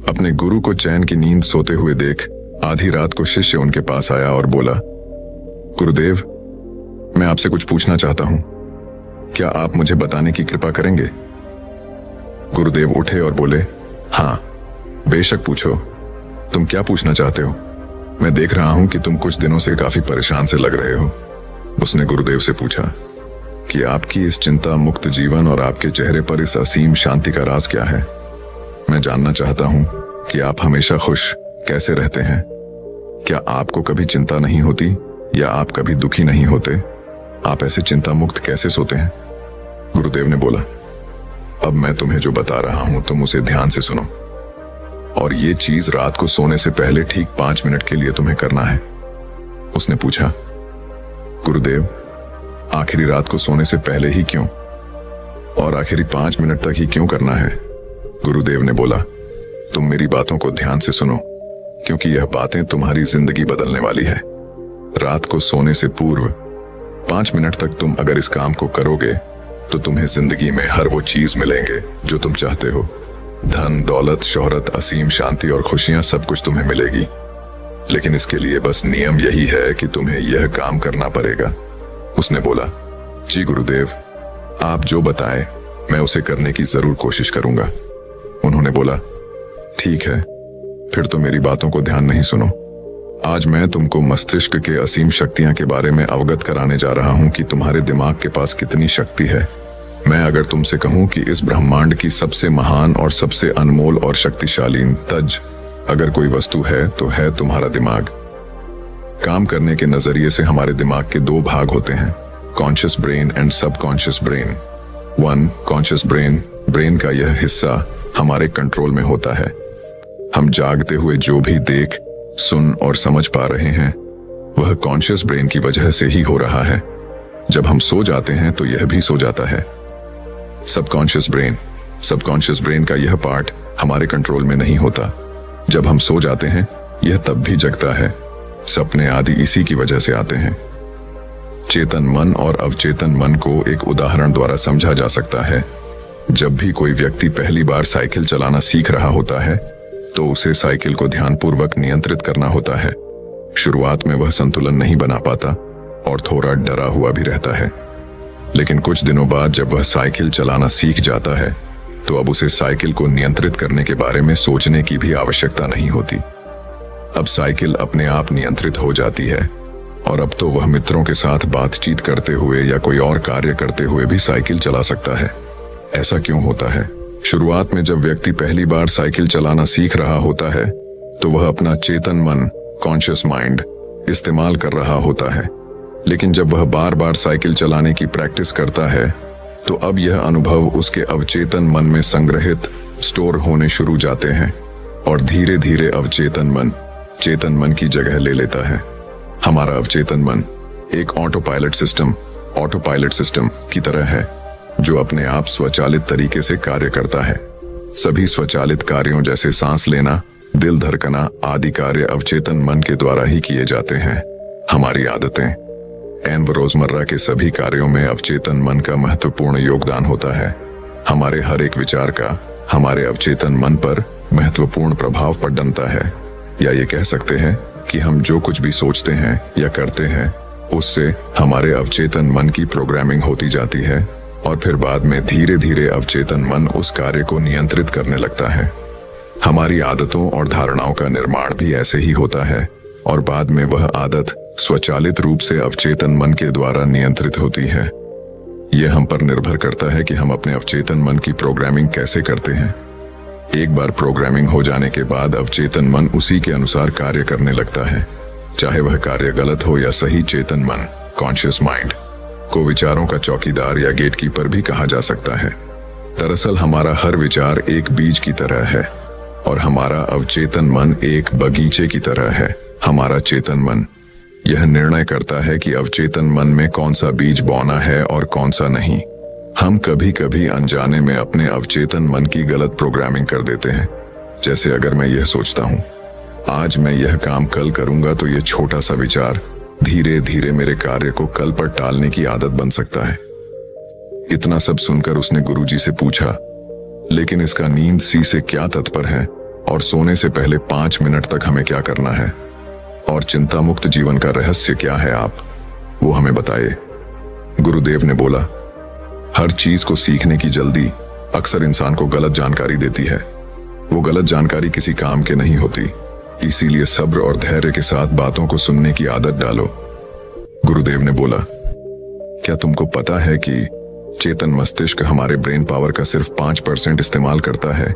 अपने गुरु को चैन की नींद सोते हुए देख आधी रात को शिष्य उनके पास आया और बोला, गुरुदेव, मैं आपसे कुछ पूछना चाहता हूं, क्या आप मुझे बताने की कृपा करेंगे? गुरुदेव उठे और बोले, हाँ, बेशक पूछो। तुम क्या पूछना चाहते हो? मैं देख रहा हूं कि तुम कुछ दिनों से काफी परेशान से लग रहे हो। उसने गुरुदेव से पूछा कि आपकी इस चिंता मुक्त जीवन और आपके चेहरे पर इस असीम शांति का राज क्या है? मैं जानना चाहता हूं कि आप हमेशा खुश कैसे रहते हैं। क्या आपको कभी चिंता नहीं होती या आप कभी दुखी नहीं होते? आप ऐसे चिंता मुक्त कैसे सोते हैं? गुरुदेव ने बोला, अब मैं तुम्हें जो बता रहा हूं तुम उसे ध्यान से सुनो, और ये चीज रात को सोने से पहले ठीक 5 मिनट के लिए तुम्हें करना है। उसने पूछा, गुरुदेव, आखिरी रात को सोने से पहले ही क्यों, और आखिरी 5 मिनट तक ही क्यों करना है? गुरुदेव ने बोला, तुम मेरी बातों को ध्यान से सुनो, क्योंकि यह बातें तुम्हारी जिंदगी बदलने वाली है। रात को सोने से पूर्व 5 मिनट तक तुम अगर इस काम को करोगे तो तुम्हें जिंदगी में हर वो चीज मिलेंगे जो तुम चाहते हो। धन, दौलत, शोहरत, असीम शांति और खुशियां सब कुछ तुम्हें मिलेगी। लेकिन इसके लिए बस नियम यही है कि तुम्हें यह काम करना पड़ेगा। उसने बोला, जी गुरुदेव, आप जो बताएं मैं उसे करने की जरूर कोशिश करूंगा। उन्होंने बोला, ठीक है, फिर तो मेरी बातों को ध्यान नहीं सुनो। आज मैं तुमको मस्तिष्क के असीम शक्तियां के बारे में अवगत कराने जा रहा हूं कि तुम्हारे दिमाग के पास कितनी शक्ति है। मैं अगर तुमसे कहूं कि इस ब्रह्मांड की सबसे महान और सबसे अनमोल और शक्तिशाली तज अगर कोई वस्तु है तो है तुम्हारा दिमाग। काम करने के नजरिए से हमारे दिमाग के 2 भाग होते हैं, conscious brain and subconscious brain. 1. Conscious brain, brain का यह हिस्सा हमारे कंट्रोल में होता है। हम जागते हुए जो भी देख, सुन और समझ पा रहे हैं वह कॉन्शियस ब्रेन की वजह से ही हो रहा है। जब हम सो जाते हैं तो यह भी सो जाता है। सबकॉन्शियस ब्रेन का यह पार्ट हमारे कंट्रोल में नहीं होता। जब हम सो जाते हैं यह तब भी जगता है। सपने आदि इसी की वजह से आते हैं। चेतन मन और अवचेतन मन को एक उदाहरण द्वारा समझा जा सकता है। जब भी कोई व्यक्ति पहली बार साइकिल चलाना सीख रहा होता है तो उसे साइकिल को ध्यानपूर्वक नियंत्रित करना होता है। शुरुआत में वह संतुलन नहीं बना पाता और थोड़ा डरा हुआ भी रहता है। लेकिन कुछ दिनों बाद जब वह साइकिल चलाना सीख जाता है तो अब उसे साइकिल को नियंत्रित करने के बारे में सोचने की भी आवश्यकता नहीं होती। अब साइकिल अपने आप नियंत्रित हो जाती है और अब तो वह मित्रों के साथ बातचीत करते हुए या कोई और कार्य करते हुए भी साइकिल चला सकता है। ऐसा क्यों होता है? शुरुआत में जब व्यक्ति पहली बार साइकिल चलाना सीख रहा होता है तो वह अपना चेतन मन, कॉन्शियस माइंड इस्तेमाल कर रहा होता है। लेकिन जब वह बार बार साइकिल चलाने की प्रैक्टिस करता है तो अब यह अनुभव उसके अवचेतन मन में संग्रहित, स्टोर होने शुरू जाते हैं और धीरे धीरे अवचेतन मन चेतन मन की जगह ले लेता है। हमारा अवचेतन मन एक ऑटोपायलट सिस्टम की तरह है जो अपने आप स्वचालित तरीके से कार्य करता है। सभी स्वचालित कार्यों जैसे सांस लेना, दिल धड़कना आदि कार्य अवचेतन मन के द्वारा ही किए जाते हैं। हमारी आदतें एवं रोजमर्रा के सभी कार्यों में अवचेतन मन का महत्वपूर्ण योगदान होता है। हमारे हर एक विचार का हमारे अवचेतन मन पर महत्वपूर्ण प्रभाव पड़ता है, या ये कह सकते हैं कि हम जो कुछ भी सोचते हैं या करते हैं उससे हमारे अवचेतन मन की प्रोग्रामिंग होती जाती है और फिर बाद में धीरे धीरे अवचेतन मन उस कार्य को नियंत्रित करने लगता है। हमारी आदतों और धारणाओं का निर्माण भी ऐसे ही होता है और बाद में वह आदत स्वचालित रूप से अवचेतन मन के द्वारा नियंत्रित होती है। यह हम पर निर्भर करता है कि हम अपने अवचेतन मन की प्रोग्रामिंग कैसे करते हैं। एक बार प्रोग्रामिंग हो जाने के बाद अवचेतन मन उसी के अनुसार कार्य करने लगता है, चाहे वह कार्य गलत हो या सही। चेतन मन, कॉन्शियस माइंड को विचारों का चौकीदार या गेटकीपर भी कहा जा सकता है। दरअसल हमारा हर विचार एक बीज की तरह है और हमारा अवचेतन मन एक बगीचे की तरह है। हमारा चेतन मन यह निर्णय करता है कि अवचेतन मन में कौन सा बीज बोना है और कौन सा नहीं। हम कभी कभी अनजाने में अपने अवचेतन मन की गलत प्रोग्रामिंग कर देते हैं। जैसे अगर मैं यह सोचता हूं, आज मैं यह काम कल करूंगा, तो यह छोटा सा विचार धीरे धीरे मेरे कार्य को कल पर टालने की आदत बन सकता है। इतना सब सुनकर उसने गुरुजी से पूछा, लेकिन इसका नींद सी से क्या तात्पर्य है और सोने से पहले 5 मिनट तक हमें क्या करना है और चिंता मुक्त जीवन का रहस्य क्या है, आप वो हमें बताइए। गुरुदेव ने बोला, हर चीज को सीखने की जल्दी अक्सर इंसान को गलत जानकारी देती है। वो गलत जानकारी किसी काम के नहीं होती, इसीलिए सब्र और धैर्य के साथ बातों को सुनने की आदत डालो। गुरुदेव ने बोला, क्या तुमको पता है कि चेतन मस्तिष्क हमारे ब्रेन पावर का सिर्फ 5% इस्तेमाल करता है।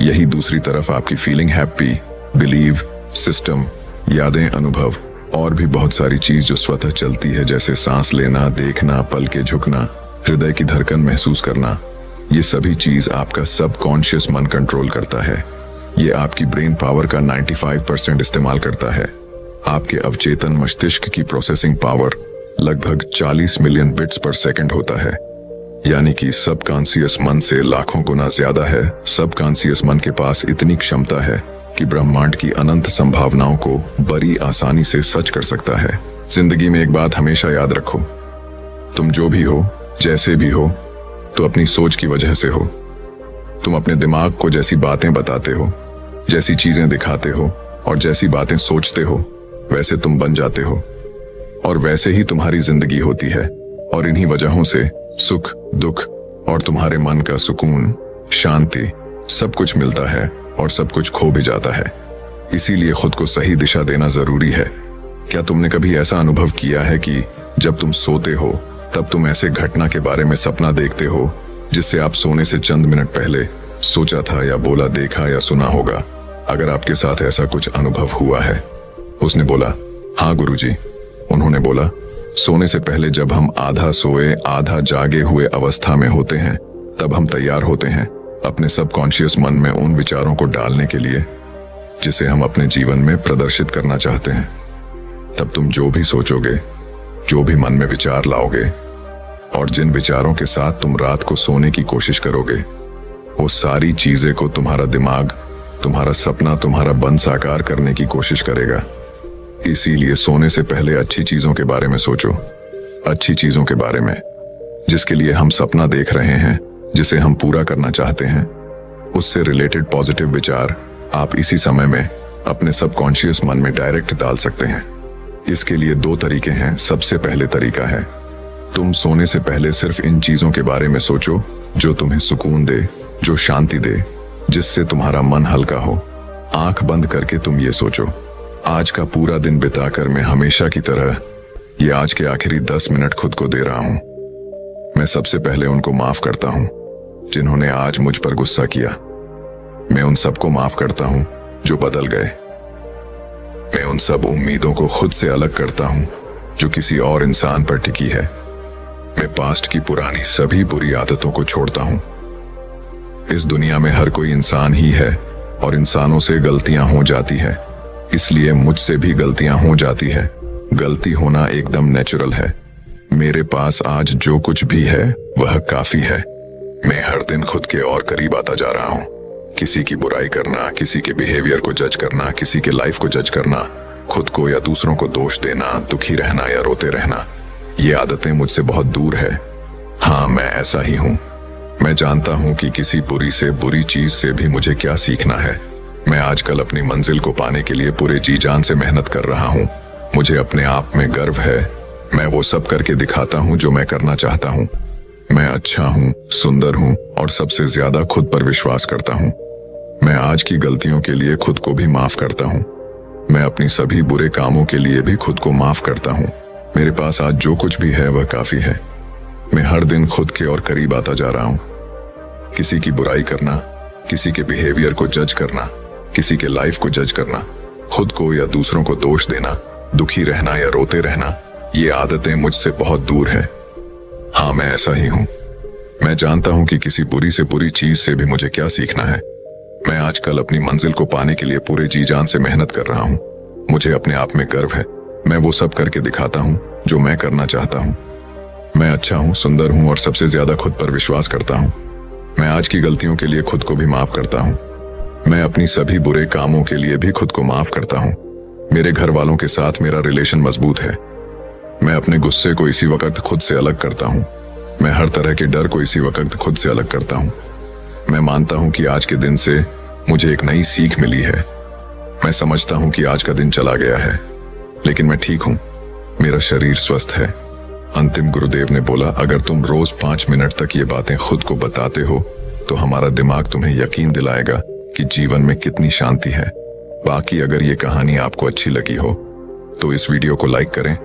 यही दूसरी तरफ आपकी फीलिंग, हैप्पी, बिलीव, सिस्टम, यादें, अनुभव और भी बहुत सारी चीज जो स्वतः चलती है, जैसे सांस लेना, देखना, पल के झुकना, हृदय की धड़कन महसूस करना, ये सभी चीज आपका सबकॉन्शियस मन कंट्रोल करता है। ये आपकी ब्रेन पावर का 95% इस्तेमाल करता है। आपके अवचेतन मस्तिष्क की प्रोसेसिंग पावर लगभग 40 मिलियन बिट्स पर सेकंड होता है, यानी कि सबकॉन्शियस मन से लाखों गुना ज्यादा है। सबकॉन्शियस मन के पास इतनी क्षमता है कि ब्रह्मांड की अनंत संभावनाओं को बड़ी आसानी से सच कर सकता है। जिंदगी में एक बात हमेशा याद रखो, तुम जो भी हो, जैसे भी हो, तो अपनी सोच की वजह से हो। तुम अपने दिमाग को जैसी बातें बताते हो, जैसी चीजें दिखाते हो और जैसी बातें सोचते हो, वैसे तुम बन जाते हो और वैसे ही तुम्हारी जिंदगी होती है। और इन्हीं वजहों से सुख, दुख और तुम्हारे मन का सुकून, शांति, सब कुछ मिलता है और सब कुछ खो भी जाता है। इसीलिए खुद को सही दिशा देना जरूरी है। क्या तुमने कभी ऐसा अनुभव किया है कि जब तुम सोते हो तब तुम ऐसे घटना के बारे में सपना देखते हो जिससे आप सोने से चंद मिनट पहले सोचा था या बोला, देखा या सुना होगा? अगर आपके साथ ऐसा कुछ अनुभव हुआ है? उसने बोला, हाँ गुरुजी। उन्होंने बोला, सोने से पहले जब हम आधा सोए आधा जागे हुए अवस्था में होते हैं, तब हम तैयार होते हैं अपने सबकॉन्शियस मन में उन विचारों को डालने के लिए जिसे हम अपने जीवन में प्रदर्शित करना चाहते हैं। तब तुम जो भी सोचोगे, जो भी मन में विचार लाओगे और जिन विचारों के साथ तुम रात को सोने की कोशिश करोगे, वो सारी चीजें को तुम्हारा दिमाग, तुम्हारा सपना, तुम्हारा बन साकार करने की कोशिश करेगा। इसीलिए सोने से पहले अच्छी चीजों के बारे में सोचो, अच्छी चीजों के बारे में जिसके लिए हम सपना देख रहे हैं, जिसे हम पूरा करना चाहते हैं। उससे रिलेटेड पॉजिटिव विचार आप इसी समय में अपने सबकॉन्शियस मन में डायरेक्ट डाल सकते हैं। इसके लिए 2 तरीके हैं। सबसे पहले तरीका है, तुम सोने से पहले सिर्फ इन चीजों के बारे में सोचो जो तुम्हें सुकून दे, जो शांति दे, जिससे तुम्हारा मन हल्का हो। आंख बंद करके तुम ये सोचो, आज का पूरा दिन बिताकर मैं हमेशा की तरह ये आज के आखिरी 10 मिनट खुद को दे रहा हूं। मैं सबसे पहले उनको माफ करता हूं जिन्होंने आज मुझ पर गुस्सा किया। मैं उन सबको माफ करता हूं जो बदल गए। मैं उन सब उम्मीदों को खुद से अलग करता हूं जो किसी और इंसान पर टिकी है। मैं पास्ट की पुरानी सभी बुरी आदतों को छोड़ता हूं। इस दुनिया में हर कोई इंसान ही है और इंसानों से गलतियां हो जाती है, इसलिए मुझसे भी गलतियां हो जाती है। गलती होना एकदम नेचुरल है। मेरे पास आज जो कुछ भी है वह काफी है। मैं हर दिन खुद के और करीब आता जा रहा हूं। किसी की बुराई करना, किसी के बिहेवियर को जज करना, किसी के लाइफ को जज करना, खुद को या दूसरों को दोष देना, दुखी रहना या रोते रहना, ये आदतें मुझसे बहुत दूर है। हाँ, मैं ऐसा ही हूं। मैं जानता हूं कि किसी बुरी से बुरी चीज से भी मुझे क्या सीखना है। मैं आजकल अपनी मंजिल को पाने के लिए पूरे जी जान से मेहनत कर रहा हूं। मुझे अपने आप में गर्व है। मैं वो सब करके दिखाता हूं जो मैं करना चाहता हूं। मैं अच्छा हूं, सुंदर हूं और सबसे ज्यादा खुद पर विश्वास करता हूं। मैं आज की गलतियों के लिए खुद को भी माफ करता हूं। मैं अपनी सभी बुरे कामों के लिए भी खुद को माफ करता हूं। मेरे पास आज जो कुछ भी है वह काफी है। मैं हर दिन खुद के और करीब आता जा रहा हूं। किसी की बुराई करना, किसी के बिहेवियर को जज करना, किसी के लाइफ को जज करना, खुद को या दूसरों को दोष देना, दुखी रहना या रोते रहना, ये आदतें मुझसे बहुत दूर है। हाँ, मैं ऐसा ही हूं। मैं जानता हूं कि किसी बुरी से बुरी चीज से भी मुझे क्या सीखना है। मैं आजकल अपनी मंजिल को पाने के लिए पूरे जी जान से मेहनत कर रहा हूं। मुझे अपने आप में गर्व है। मैं वो सब करके दिखाता हूं जो मैं करना चाहता हूं। मैं अच्छा हूं, सुंदर हूं और सबसे ज्यादा खुद पर विश्वास करता हूं। मैं आज की गलतियों के लिए खुद को भी माफ करता हूं। मैं अपनी सभी बुरे कामों के लिए भी खुद को माफ करता हूं। मेरे घर वालों के साथ मेरा रिलेशन मजबूत है। मैं अपने गुस्से को इसी वक्त खुद से अलग करता हूं। मैं हर तरह के डर को इसी वक्त खुद से अलग करता हूं। मैं मानता हूं कि आज के दिन से मुझे एक नई सीख मिली है। मैं समझता हूं कि आज का दिन चला गया है, लेकिन मैं ठीक हूं, मेरा शरीर स्वस्थ है। अंतिम गुरुदेव ने बोला, अगर तुम रोज 5 मिनट तक ये बातें खुद को बताते हो तो हमारा दिमाग तुम्हें यकीन दिलाएगा कि जीवन में कितनी शांति है। बाकी अगर ये कहानी आपको अच्छी लगी हो तो इस वीडियो को लाइक करें